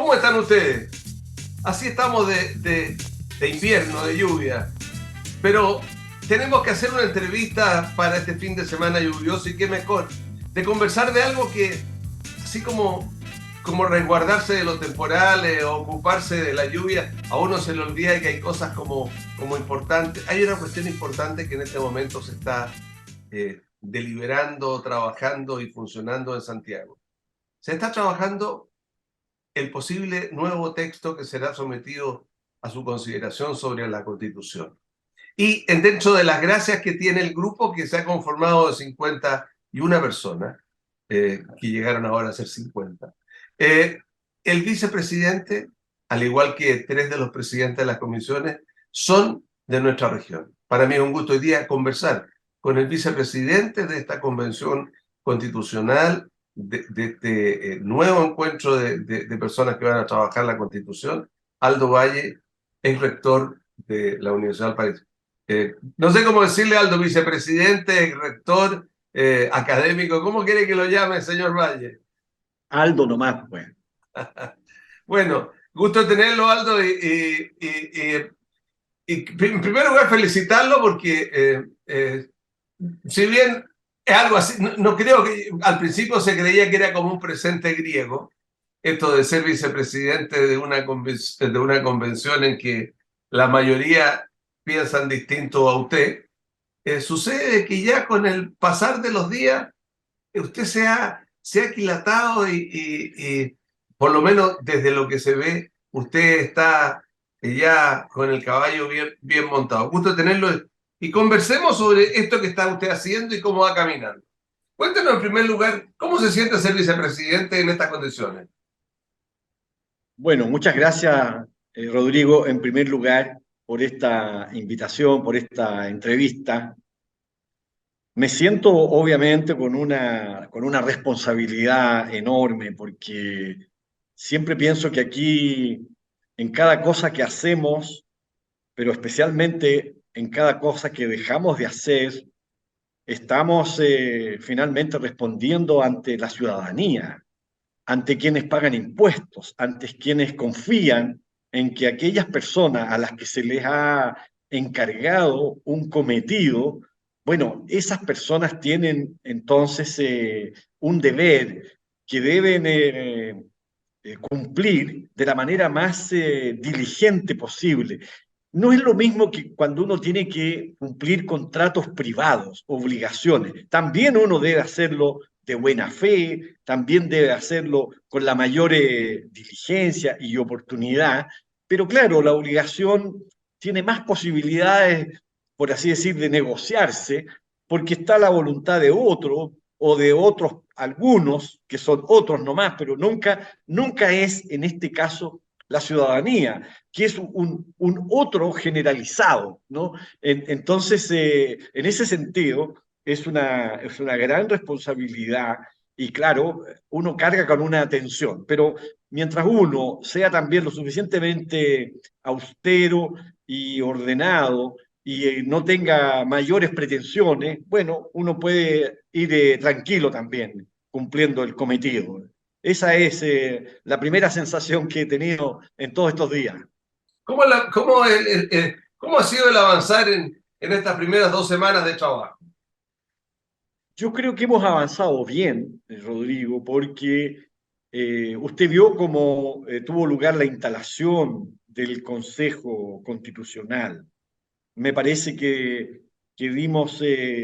¿Cómo están ustedes? Así estamos de invierno, de lluvia, pero tenemos que hacer una entrevista para este fin de semana lluvioso y qué mejor de conversar de algo que, así como resguardarse de lo temporal o ocuparse de la lluvia, a uno se le olvida que hay cosas como importantes. Hay una cuestión importante que en este momento se está deliberando, trabajando y funcionando en Santiago. Se está trabajando el posible nuevo texto que será sometido a su consideración sobre la Constitución. Y dentro de las gracias que tiene el grupo, que se ha conformado de 51 personas, que llegaron ahora a ser 50, el vicepresidente, al igual que 3 de los presidentes de las comisiones, son de nuestra región. Para mí es un gusto hoy día conversar con el vicepresidente de esta convención constitucional, de este nuevo encuentro de personas que van a trabajar la Constitución, Aldo Valle, ex rector de la Universidad del País. No sé cómo decirle, Aldo, vicepresidente, rector, académico, ¿cómo quiere que lo llame, señor Valle? Aldo nomás, pues. Bueno, gusto tenerlo, Aldo, y en primer lugar felicitarlo porque si bien es algo así, no creo que al principio se creía que era como un presente griego, esto de ser vicepresidente de una convención en que la mayoría piensan distinto a usted. Sucede que ya con el pasar de los días, usted se ha aquilatado y por lo menos desde lo que se ve, usted está ya con el caballo bien montado. Gusto tenerlo y conversemos sobre esto que está usted haciendo y cómo va caminando. Cuéntenos en primer lugar, ¿cómo se siente ser vicepresidente en estas condiciones? Bueno, muchas gracias, Rodrigo, en primer lugar, por esta invitación, por esta entrevista. Me siento obviamente con una responsabilidad enorme porque siempre pienso que aquí, en cada cosa que hacemos, pero especialmente en cada cosa que dejamos de hacer, estamos finalmente respondiendo ante la ciudadanía, ante quienes pagan impuestos, ante quienes confían en que aquellas personas a las que se les ha encargado un cometido, bueno, esas personas tienen entonces un deber que deben cumplir de la manera más diligente posible. No es lo mismo que cuando uno tiene que cumplir contratos privados, obligaciones. También uno debe hacerlo de buena fe, también debe hacerlo con la mayor diligencia y oportunidad, pero claro, la obligación tiene más posibilidades, por así decir, de negociarse, porque está la voluntad de otro o de otros, algunos, que son otros nomás, pero nunca es en este caso la ciudadanía, que es un otro generalizado, ¿no? Entonces, en ese sentido, es una gran responsabilidad y claro, uno carga con una tensión, pero mientras uno sea también lo suficientemente austero y ordenado y no tenga mayores pretensiones, bueno, uno puede ir tranquilo también cumpliendo el cometido. Esa es la primera sensación que he tenido en todos estos días. ¿Cómo ha sido el avanzar en estas primeras 2 semanas de trabajo? Yo creo que hemos avanzado bien, Rodrigo, porque usted vio cómo tuvo lugar la instalación del Consejo Constitucional. Me parece que dimos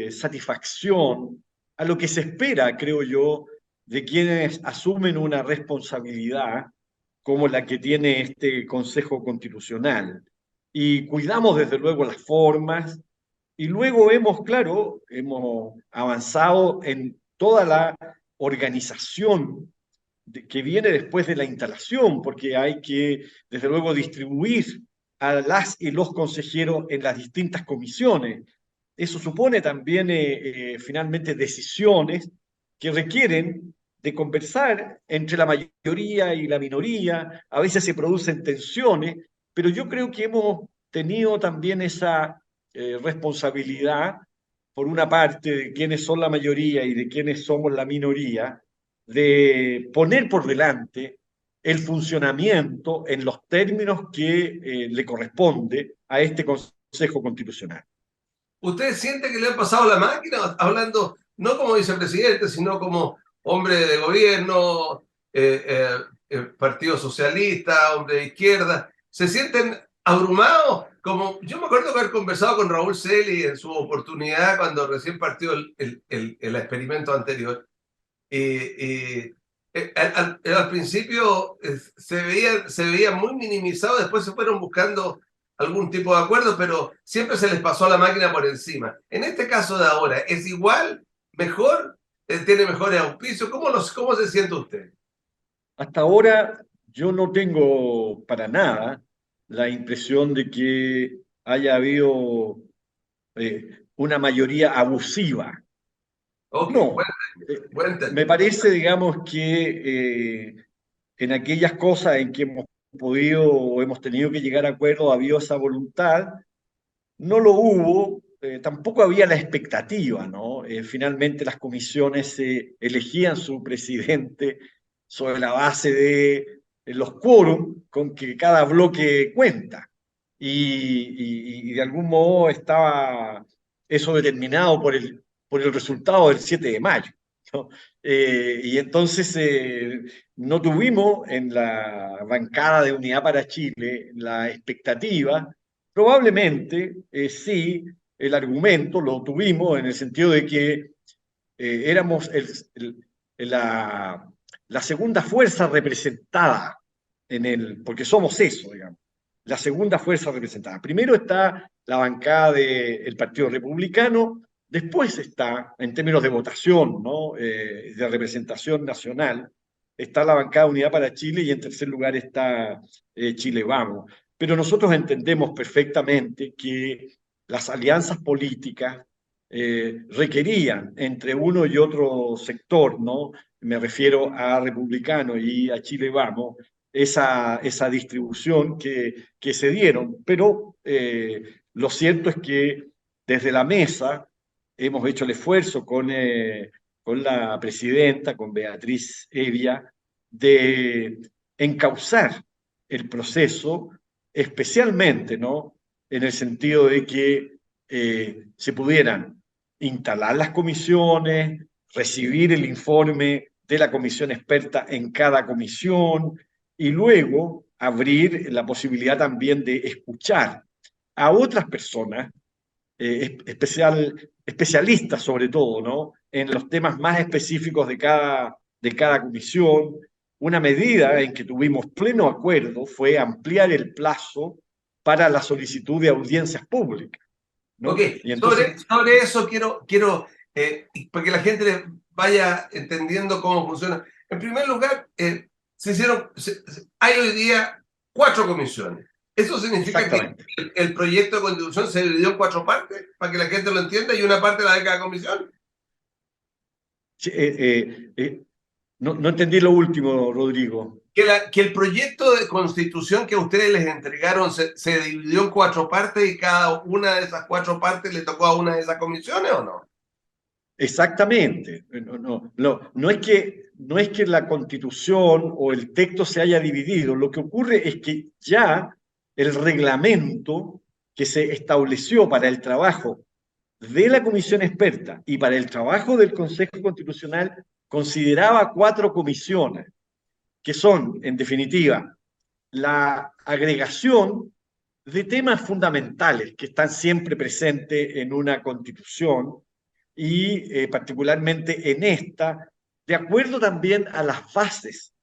satisfacción a lo que se espera, creo yo, de quienes asumen una responsabilidad como la que tiene este Consejo Constitucional. Y cuidamos desde luego las formas y luego hemos, claro, hemos avanzado en toda la organización que viene después de la instalación, porque hay que, desde luego, distribuir a las y los consejeros en las distintas comisiones. Eso supone también, finalmente, decisiones que requieren de conversar entre la mayoría y la minoría. A veces se producen tensiones, pero yo creo que hemos tenido también esa responsabilidad, por una parte, de quienes son la mayoría y de quienes somos la minoría, de poner por delante el funcionamiento en los términos que le corresponde a este Consejo Constitucional. ¿Usted siente que le han pasado la máquina, hablando no como vicepresidente, sino como hombre de gobierno, Partido Socialista, hombre de izquierda? ¿Se sienten abrumados? Como yo me acuerdo haber conversado con Raúl Celi en su oportunidad cuando recién partió el experimento anterior. Al principio se veía muy minimizado, después se fueron buscando algún tipo de acuerdo, pero siempre se les pasó la máquina por encima. En este caso de ahora, ¿es igual? ¿Mejor? ¿Tiene mejores auspicios? ¿Cómo se siente usted? Hasta ahora yo no tengo para nada la impresión de que haya habido una mayoría abusiva. Ok, No, buen me término. parece, digamos, que en aquellas cosas en que hemos podido o hemos tenido que llegar a acuerdos, ha habido esa voluntad. No lo hubo, tampoco había la expectativa, ¿no? Finalmente las comisiones elegían su presidente sobre la base de los quórum con que cada bloque cuenta. Y de algún modo estaba eso determinado por el resultado del 7 de mayo, ¿no? Y entonces no tuvimos en la bancada de Unidad para Chile la expectativa. Probablemente sí, el argumento lo tuvimos en el sentido de que éramos la, la segunda fuerza representada porque somos eso, digamos, la segunda fuerza representada. Primero está la bancada del Partido Republicano, después está, en términos de votación, ¿no? De representación nacional, está la bancada Unidad para Chile y en tercer lugar está Chile Vamos. Pero nosotros entendemos perfectamente que las alianzas políticas requerían entre uno y otro sector, ¿no? Me refiero a Republicano y a Chile Vamos, esa distribución que se dieron. Pero lo cierto es que desde la mesa hemos hecho el esfuerzo con la presidenta, con Beatriz Evia, de encauzar el proceso, especialmente, ¿no? En el sentido de que se pudieran instalar las comisiones, recibir el informe de la comisión experta en cada comisión y luego abrir la posibilidad también de escuchar a otras personas, especialistas sobre todo, ¿no? En los temas más específicos de cada comisión. Una medida en que tuvimos pleno acuerdo fue ampliar el plazo para la solicitud de audiencias públicas, Ok, ¿no? Y entonces, sobre eso quiero para que la gente vaya entendiendo cómo funciona. En primer lugar, hay hoy día 4 comisiones. ¿Eso significa que exactamente. el proyecto de constitución se dividió en 4 partes, para que la gente lo entienda, y una parte la de cada comisión? Sí, no entendí lo último, Rodrigo. Que el proyecto de constitución que ustedes les entregaron se dividió en 4 partes y cada una de esas 4 partes le tocó a una de esas comisiones, ¿o no? Exactamente. No es que la constitución o el texto se haya dividido. Lo que ocurre es que ya el reglamento que se estableció para el trabajo de la comisión experta y para el trabajo del Consejo Constitucional consideraba 4 comisiones, que son, en definitiva, la agregación de temas fundamentales que están siempre presentes en una constitución y particularmente en esta, de acuerdo también a las bases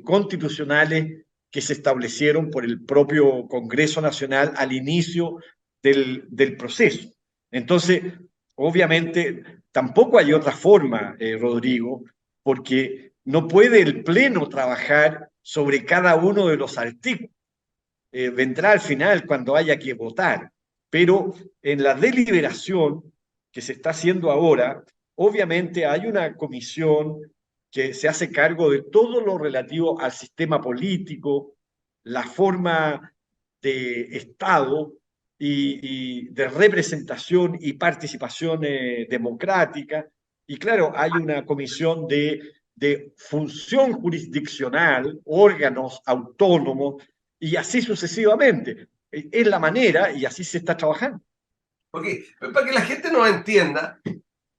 constitucionales que se establecieron por el propio Congreso Nacional al inicio del proceso. Entonces, obviamente, tampoco hay otra forma, Rodrigo, porque no puede el Pleno trabajar sobre cada uno de los artículos. Vendrá al final cuando haya que votar, pero en la deliberación que se está haciendo ahora, obviamente hay una comisión que se hace cargo de todo lo relativo al sistema político, la forma de Estado y de representación y participación democrática. Y claro, hay una comisión de función jurisdiccional, órganos autónomos, y así sucesivamente. Es la manera y así se está trabajando. Porque, para que la gente nos entienda,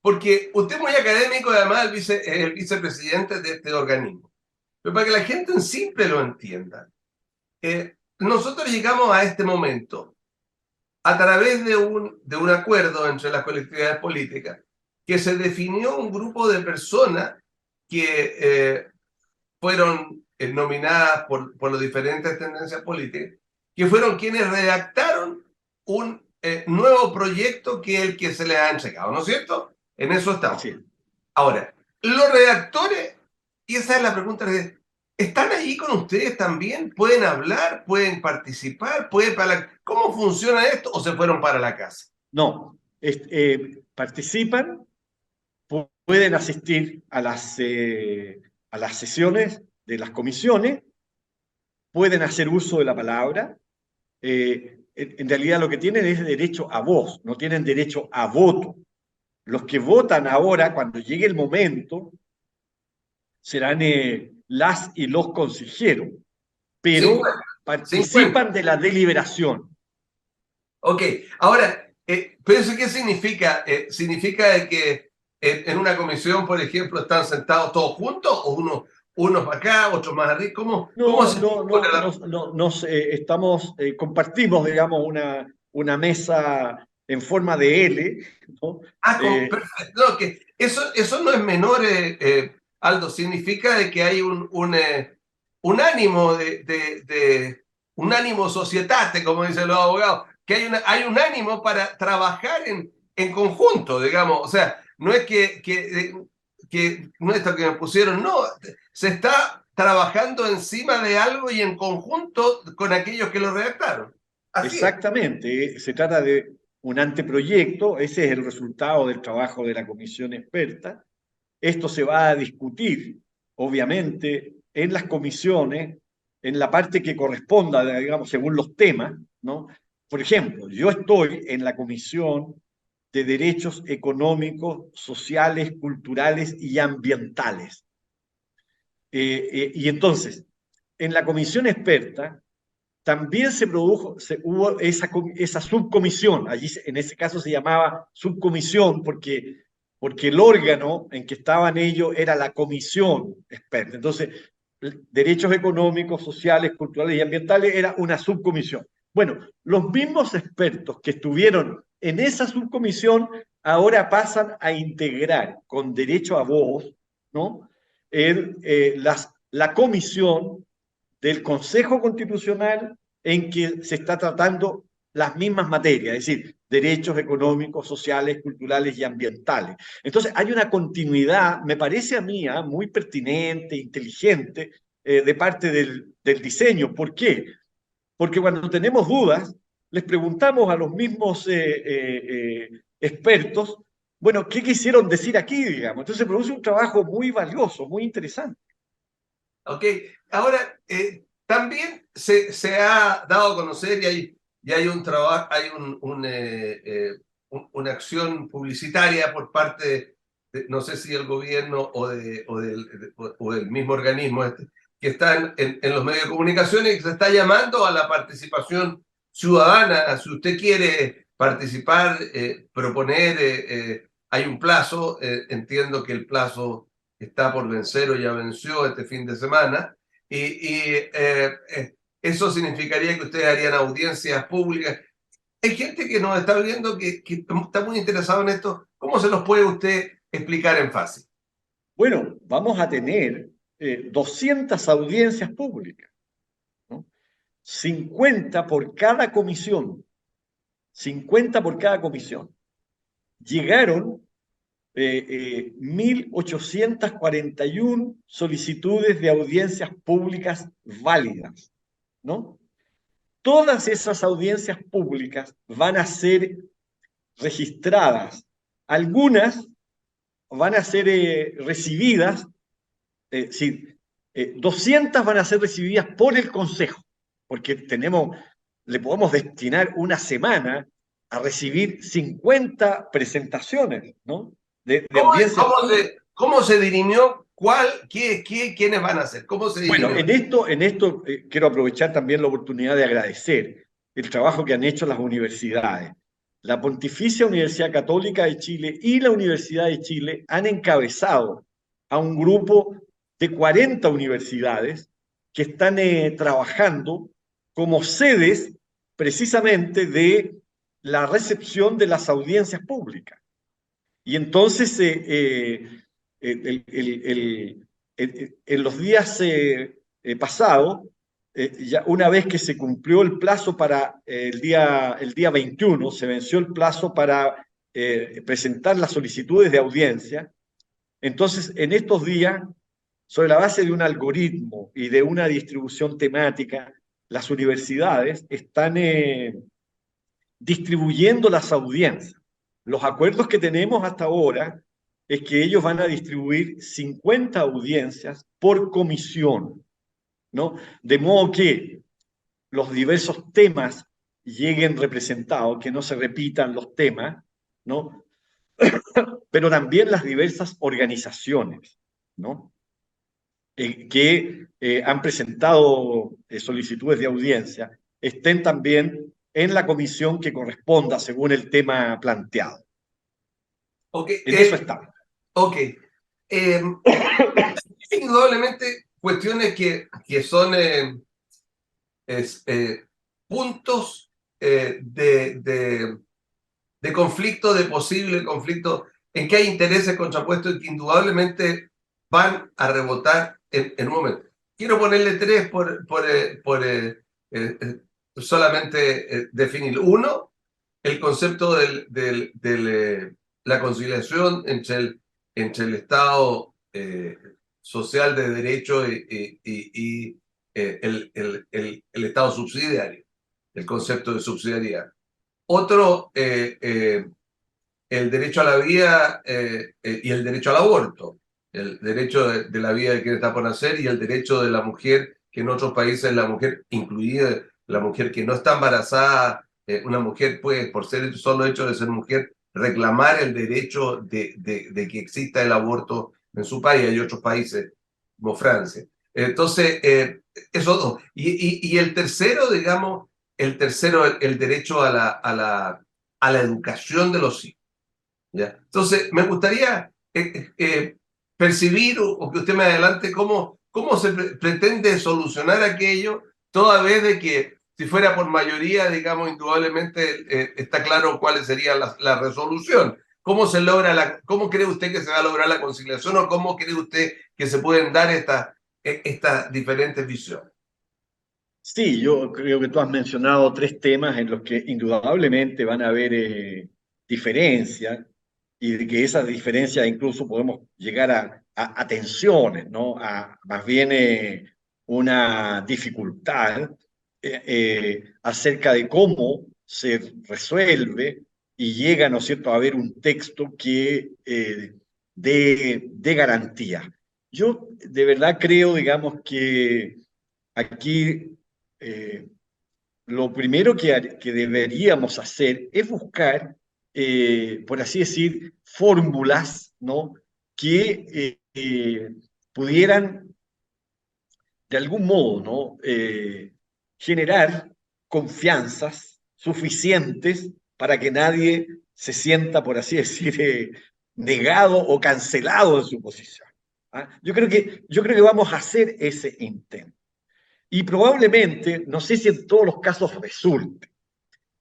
porque usted es muy académico y además es el vicepresidente de este organismo. Pero para que la gente en simple lo entienda, nosotros llegamos a este momento a través de un acuerdo entre las colectividades políticas, que se definió un grupo de personas que fueron nominadas por las diferentes tendencias políticas, que fueron quienes redactaron un nuevo proyecto que es el que se les ha entregado, ¿no es cierto? En eso estamos. Así es. Ahora, los redactores, y esa es la pregunta, ¿están ahí con ustedes también? ¿Pueden hablar? ¿Pueden participar? ¿Cómo funciona esto? ¿O se fueron para la casa? No, participan, pueden asistir a las sesiones de las comisiones, pueden hacer uso de la palabra. En realidad lo que tienen es derecho a voz, no tienen derecho a voto. Los que votan ahora, cuando llegue el momento, serán las y los consejeros, pero 50. 50. participan de la deliberación. Ok, ahora, ¿pero eso qué significa? ¿Significa que en una comisión, por ejemplo, están sentados todos juntos o unos para acá, otros más arriba? ¿Cómo No, se no, pone no, no, no nos compartimos, digamos, una mesa en forma de L, ¿no? Eh, perfecto. No, que eso no es menor, Aldo. Significa de que hay un ánimo un ánimo societate, como dicen los abogados, que hay un ánimo para trabajar en conjunto, digamos. O sea, no es que no es esto que me pusieron, no, se está trabajando encima de algo y en conjunto con aquellos que lo redactaron. Así es. Exactamente, se trata de un anteproyecto, ese es el resultado del trabajo de la comisión experta. Esto se va a discutir, obviamente, en las comisiones, en la parte que corresponda, digamos, según los temas, ¿no? Por ejemplo, yo estoy en la Comisión de Derechos Económicos, Sociales, Culturales y Ambientales. Y entonces, en la comisión experta, también hubo esa subcomisión, allí en ese caso se llamaba subcomisión porque el órgano en que estaban ellos era la comisión experta. Entonces, derechos económicos, sociales, culturales y ambientales era una subcomisión. Bueno, los mismos expertos que estuvieron en esa subcomisión ahora pasan a integrar con derecho a voz, ¿no? La comisión del Consejo Constitucional en que se está tratando las mismas materias, es decir, derechos económicos, sociales, culturales y ambientales. Entonces, hay una continuidad, me parece a mí, muy pertinente, inteligente, de parte del diseño. ¿Por qué? Porque cuando tenemos dudas, les preguntamos a los mismos expertos, bueno, ¿qué quisieron decir aquí, digamos? Entonces, se produce un trabajo muy valioso, muy interesante. Ok, ahora también se ha dado a conocer y hay un trabajo, hay una acción publicitaria por parte de, no sé si del gobierno o del mismo organismo este, que está en los medios de comunicación y que se está llamando a la participación ciudadana. Si usted quiere participar, proponer, hay un plazo, entiendo que el plazo está por vencer o ya venció este fin de semana, y eso significaría que ustedes harían audiencias públicas. Hay gente que nos está viendo que está muy interesado en esto. ¿Cómo se los puede usted explicar en fácil? Bueno, vamos a tener 200 audiencias públicas, ¿no? 50 por cada comisión, 50 por cada comisión. Llegaron 1.841 solicitudes de audiencias públicas válidas, ¿no? Todas esas audiencias públicas van a ser registradas. Algunas van a ser recibidas, sí, 200 van a ser recibidas por el Consejo, porque le podemos destinar una semana a recibir 50 presentaciones, ¿no? De ¿Cómo, audiencias cómo públicas. cómo se dirimió ¿Quiénes van a ser? ¿Cómo se Bueno, divide? en esto quiero aprovechar también la oportunidad de agradecer el trabajo que han hecho las universidades. La Pontificia Universidad Católica de Chile y la Universidad de Chile han encabezado a un grupo de 40 universidades que están trabajando como sedes precisamente de la recepción de las audiencias públicas. Y entonces, en los días pasados, ya una vez que se cumplió el plazo para el día 21, se venció el plazo para presentar las solicitudes de audiencia. Entonces, en estos días, sobre la base de un algoritmo y de una distribución temática, las universidades están distribuyendo las audiencias. Los acuerdos que tenemos hasta ahora es que ellos van a distribuir 50 audiencias por comisión, ¿no? De modo que los diversos temas lleguen representados, que no se repitan los temas, ¿no? Pero también las diversas organizaciones, ¿no? Que han presentado solicitudes de audiencia estén también en la comisión que corresponda según el tema planteado. Ok, En eso estamos. ok. Indudablemente cuestiones que son puntos de conflicto, de posible conflicto, en que hay intereses contrapuestos y que indudablemente van a rebotar en un momento. Quiero ponerle tres solamente definir. Uno, el concepto de la conciliación entre el Estado social de derecho y el Estado subsidiario, el concepto de subsidiariedad. Otro, el derecho a la vida y el derecho al aborto, el derecho de la vida de quien está por nacer y el derecho de la mujer, que en otros países la mujer, incluida la mujer que no está embarazada, una mujer puede, por ser el solo hecho de ser mujer, reclamar el derecho de que exista el aborto en su país. Hay otros países como Francia. Entonces, esos dos. Y el tercero, digamos, el derecho a la educación de los hijos. ¿Ya? Entonces, me gustaría percibir o que usted me adelante cómo se pretende solucionar aquello, toda vez de que si fuera por mayoría, digamos, indudablemente está claro cuál sería la resolución. ¿Cómo se logra cómo cree usted que se va a lograr la conciliación o cómo cree usted que se pueden dar estas diferentes visiones? Sí, yo creo que tú has mencionado tres temas en los que indudablemente van a haber diferencias y de que esas diferencias incluso podemos llegar a tensiones, ¿no? A más bien una dificultad acerca de cómo se resuelve y llega, ¿no es cierto?, a haber un texto que dé garantía. Yo de verdad creo, digamos, que aquí eh, lo primero que deberíamos hacer es buscar, por así decir, fórmulas, ¿no? Que pudieran, de algún modo, ¿no? Generar confianzas suficientes para que nadie se sienta, por así decir, negado o cancelado en su posición. ¿Ah? Yo creo que vamos a hacer ese intento. Y probablemente, no sé si en todos los casos resulte.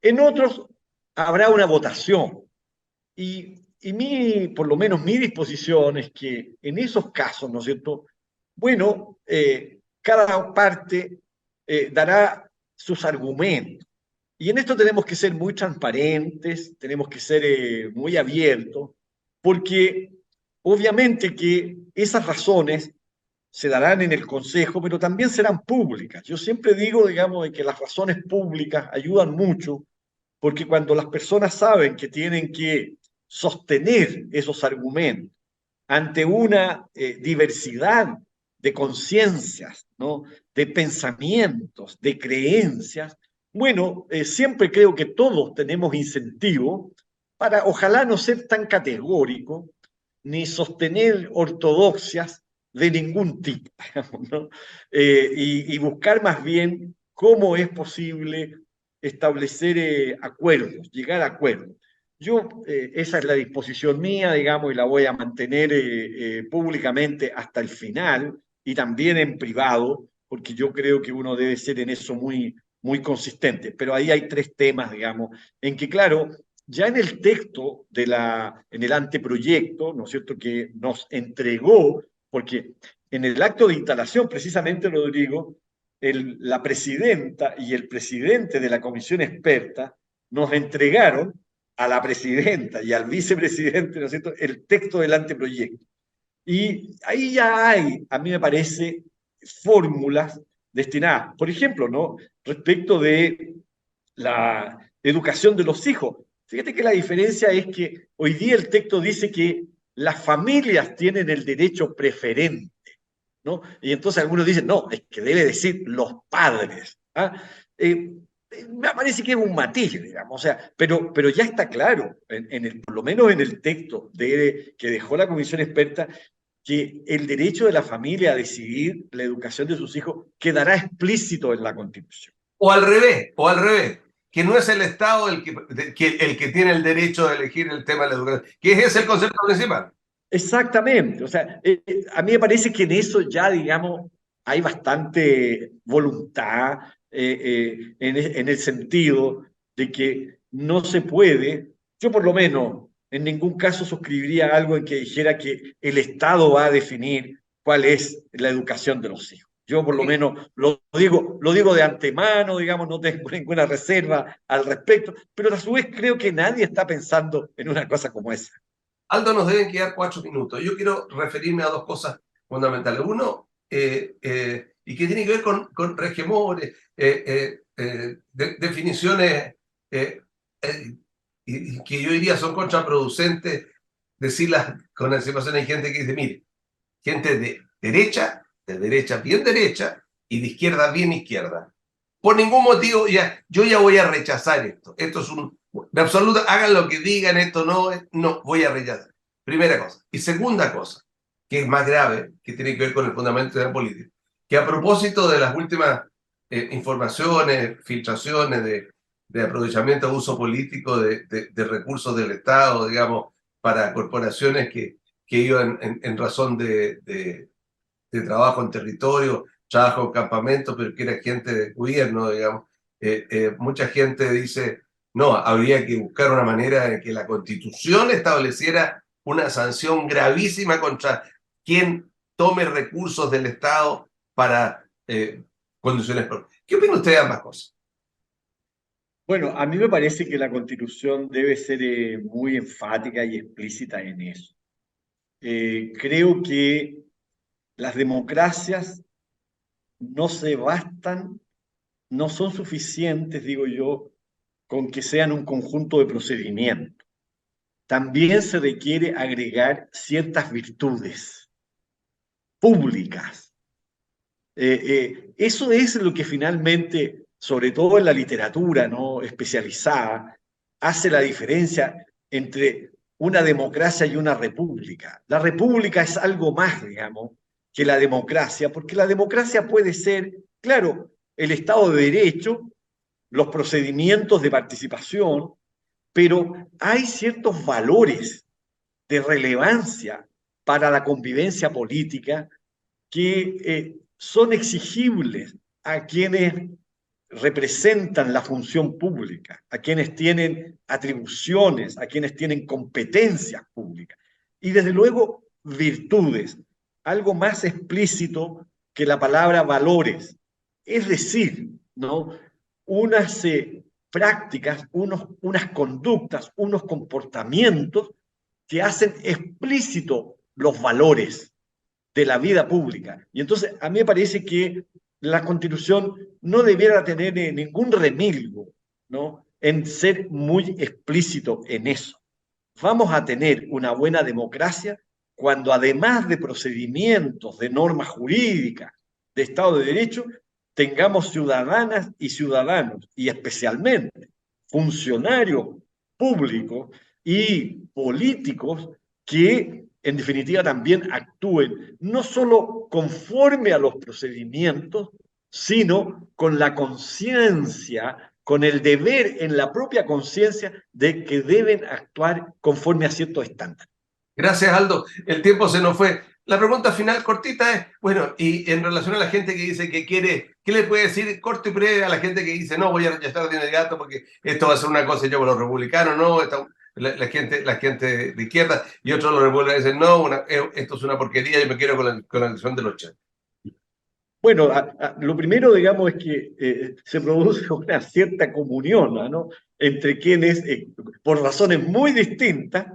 En otros habrá una votación. Por lo menos mi disposición es que en esos casos, ¿no es cierto? Bueno, cada parte dará sus argumentos. Y en esto tenemos que ser muy transparentes, tenemos que ser muy abiertos, porque obviamente que esas razones se darán en el Consejo, pero también serán públicas. Yo siempre digo, digamos, de que las razones públicas ayudan mucho, porque cuando las personas saben que tienen que sostener esos argumentos ante una diversidad de conciencias, ¿no? De pensamientos, de creencias, bueno, siempre creo que todos tenemos incentivo para ojalá no ser tan categórico, ni sostener ortodoxias de ningún tipo, digamos, ¿no? Y buscar más bien cómo es posible establecer acuerdos, llegar a acuerdos. Yo, esa es la disposición mía, digamos, y la voy a mantener públicamente hasta el final y también en privado, porque yo creo que uno debe ser en eso muy consistente. Pero ahí hay tres temas, digamos, en que, claro, ya en el texto en el anteproyecto, ¿no es cierto?, que nos entregó, porque en el acto de instalación, precisamente, Rodrigo, la presidenta y el presidente de la comisión experta nos entregaron a la presidenta y al vicepresidente, ¿no es cierto?, el texto del anteproyecto. Y ahí ya hay, a mí me parece, fórmulas destinadas, por ejemplo, ¿no?, respecto de la educación de los hijos. Fíjate que la diferencia es que hoy día el texto dice que las familias tienen el derecho preferente, ¿no? Y entonces algunos dicen, no, es que debe decir los padres. ¿Ah? Me parece que es un matiz, digamos, o sea, pero ya está claro, por lo menos en el texto que dejó la comisión experta, que el derecho de la familia a decidir la educación de sus hijos quedará explícito en la Constitución. O al revés, que no es el Estado el que tiene el derecho de elegir el tema de la educación, que ese es el concepto principal. Exactamente, o sea, a mí me parece que en eso ya, digamos, hay bastante voluntad en el sentido de que no se puede, yo por lo menos en ningún caso suscribiría algo en que dijera que el Estado va a definir cuál es la educación de los hijos. Yo por lo menos lo digo de antemano, digamos, no tengo ninguna reserva al respecto, pero a su vez creo que nadie está pensando en una cosa como esa. Aldo, nos deben quedar 4 minutos. Yo quiero referirme a dos cosas fundamentales. Uno, y que tiene que ver con regemores, definiciones y que yo diría son contraproducentes, decirlas con anticipación. Hay gente que dice, mire, gente de derecha bien derecha, y de izquierda bien izquierda. Por ningún motivo, yo ya voy a rechazar esto. Esto es de absoluta, hagan lo que digan, esto no, voy a rechazar. Primera cosa. Y segunda cosa, que es más grave, que tiene que ver con el fundamento de la política, que a propósito de las últimas informaciones, filtraciones de aprovechamiento de uso político de recursos del Estado, digamos, para corporaciones que iban en razón de trabajo en territorio, trabajo en campamento, pero que era gente de gobierno, digamos. Mucha gente dice, no, habría que buscar una manera de que la Constitución estableciera una sanción gravísima contra quien tome recursos del Estado para condiciones propias. ¿Qué opina usted de ambas cosas? Bueno, a mí me parece que la Constitución debe ser muy enfática y explícita en eso. Creo que las democracias no se bastan, no son suficientes, digo yo, con que sean un conjunto de procedimientos. También se requiere agregar ciertas virtudes públicas. Eso es lo que finalmente, sobre todo en la literatura, ¿no?, especializada, hace la diferencia entre una democracia y una república. La república es algo más, digamos, que la democracia, porque la democracia puede ser, claro, el Estado de Derecho, los procedimientos de participación, pero hay ciertos valores de relevancia para la convivencia política que son exigibles a quienes representan la función pública, a quienes tienen atribuciones, a quienes tienen competencias públicas. Y desde luego, virtudes, algo más explícito que la palabra valores. Es decir, ¿no?, unas prácticas, unas conductas, unos comportamientos que hacen explícito los valores de la vida pública. Y entonces a mí me parece que la Constitución no debiera tener ningún remilgo, ¿no?, en ser muy explícito en eso. Vamos a tener una buena democracia cuando, además de procedimientos, de normas jurídicas, de Estado de Derecho, tengamos ciudadanas y ciudadanos, y especialmente funcionarios públicos y políticos que en definitiva, también actúen no solo conforme a los procedimientos, sino con la conciencia, con el deber en la propia conciencia de que deben actuar conforme a ciertos estándares. Gracias, Aldo. El tiempo se nos fue. La pregunta final cortita es, bueno, y en relación a la gente que dice que quiere, ¿qué le puede decir corto y breve a la gente que dice, no, voy a rechazar de inmediato porque esto va a ser una cosa yo con los republicanos, no, la gente de izquierda, y otros los republicanos dicen, no, esto es una porquería, yo me quiero con la elección del 80? Bueno, lo primero, digamos, es que se produce una cierta comunión, ¿no? Entre quienes, por razones muy distintas,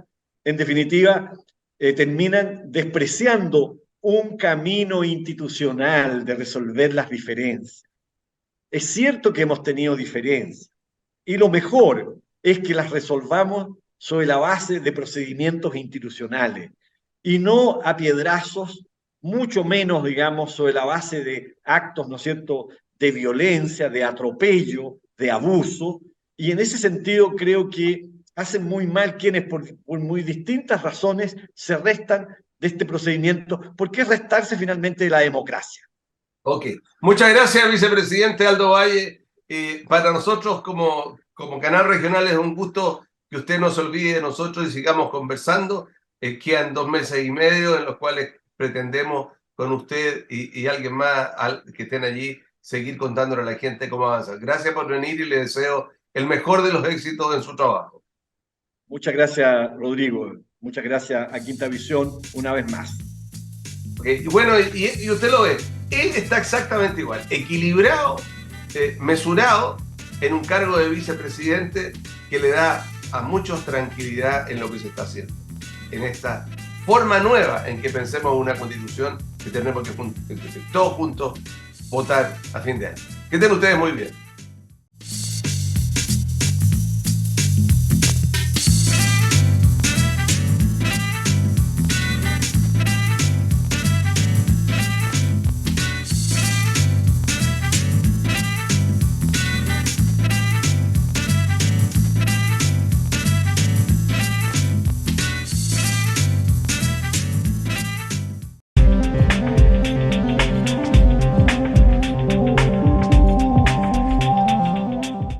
en definitiva, terminan despreciando un camino institucional de resolver las diferencias. Es cierto que hemos tenido diferencias, y lo mejor es que las resolvamos sobre la base de procedimientos institucionales y no a piedrazos, mucho menos, digamos, sobre la base de actos, ¿no es cierto?, de violencia, de atropello, de abuso. Y en ese sentido creo que hacen muy mal quienes por muy distintas razones se restan de este procedimiento, porque es restarse finalmente de la democracia. Ok, muchas gracias, vicepresidente Aldo Valle. Para nosotros como canal regional es un gusto que usted no se olvide de nosotros y sigamos conversando. Quedan 2 meses y medio en los cuales pretendemos con usted y alguien más que estén allí seguir contándole a la gente cómo avanza. Gracias por venir y le deseo el mejor de los éxitos en su trabajo. Muchas gracias, Rodrigo. Muchas gracias a Quinta Visión una vez más. Okay. Y bueno, y usted lo ve, él está exactamente igual, equilibrado, mesurado en un cargo de vicepresidente que le da a muchos tranquilidad en lo que se está haciendo, en esta forma nueva en que pensemos una constitución que tenemos que todos juntos votar a fin de año. Que estén ustedes muy bien.